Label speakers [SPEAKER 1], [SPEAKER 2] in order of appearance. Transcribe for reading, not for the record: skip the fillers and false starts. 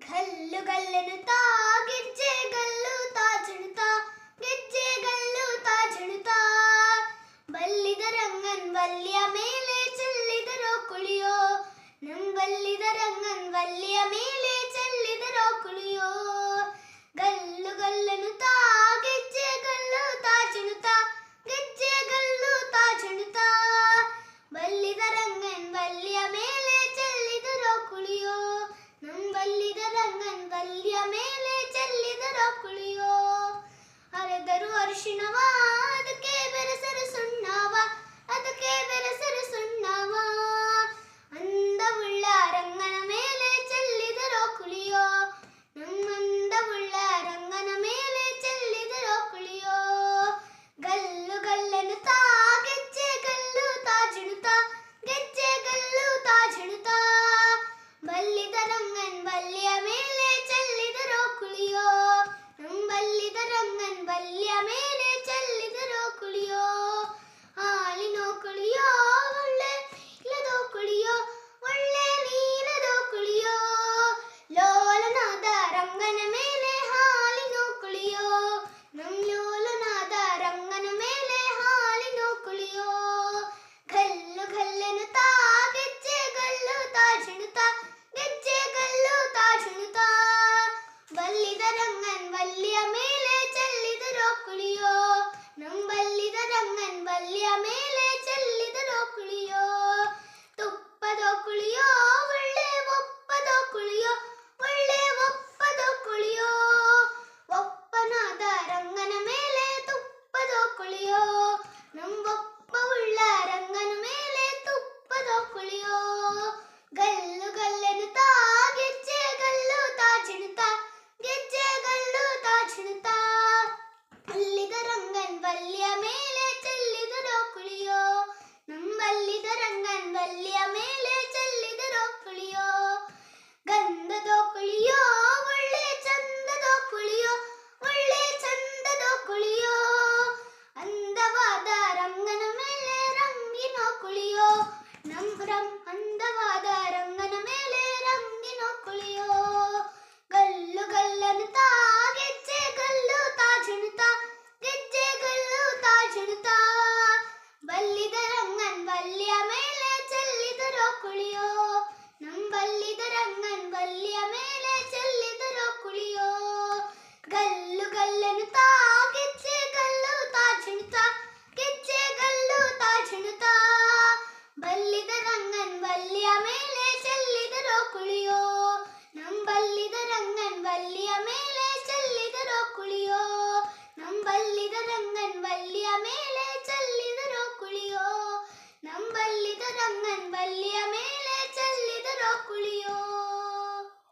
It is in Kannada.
[SPEAKER 1] ಗಲ್ಲುಗಲ್ಲನುತ್ತಾ ಗೆಜ್ಜೆ ಗಲ್ಲುತ್ತಾ ಜಣುತ್ತಾ ಗೆಜ್ಜೆ ಗಲ್ಲುತ್ತಾ ಜಣುತ್ತಾ ಬಲ್ಲಿದ ರಂಗನ್ ವಲ್ಲಿಯ ಮೇಲೆ ಚೆಲ್ಲಿದರೋ ಕುಳಿಯೋ ಬಲ್ಲಿದ ರಂಗನ್ ವಲ್ಲಿಯ ಮೇಲೆ ಚೆಲ್ಲಿದರೋ ಕುಳಿಯೋ ಗಲ್ಲುಗಲ್ಲನುತ್ತಾ ಗೆಜ್ಜೆ ಗಲ್ಲುತ್ತಾ ಜಣುತ್ತಾ ಗೆಜ್ಜೆ ಗಲ್ಲುತ್ತಾ ಜಣುತ್ತಾ ಬಲ್ಲಿದ ರಂಗನ್ ವಲ್ಲಿಯ ಮೇಲೆ ಚೆಲ್ಲಿದರೋ ಕುಳಿಯೋ ಬಲ್ಲಿದ ರಂಗನ್ ವಲ್ಲಿಯ ಮೇಲೆ ಚೆಲ್ಲಿದರೋ ಕುಳಿಯೋ ಹರಿದರು ಅರಿಶಿಣವ ಅದಕ್ಕೆ ಬೆರೆಸರು ಸುಣ್ಣವ ಅದಕ್ಕೆ ಬೆರೆಸರು ಸುಣ್ಣವ ಅಂದವುಳ್ಳ ರಂಗನ ಮೇಲೆ ಚೆಲ್ಲಿದರೋ ಕುಳಿಯೋ ನಮ್ಮಂದವುಳ್ಳ ರಂಗನ ಮೇಲೆ ಚೆಲ್ಲಿದರೋ ಕುಳಿಯೋ ಗಲ್ಲುಗಲ್ಲನುತ್ತಾ ಗೆಜ್ಜೆ ಗಲ್ಲುತ್ತಾ ಜಣುತ್ತಾ ಗೆಜ್ಜೆ ಗಲ್ಲುತ್ತಾ ಜಣುತ್ತಾ ಬಲ್ಲಿದ ರಂಗನ್ ವಲ್ಲಿಯ ಮೇಲೆ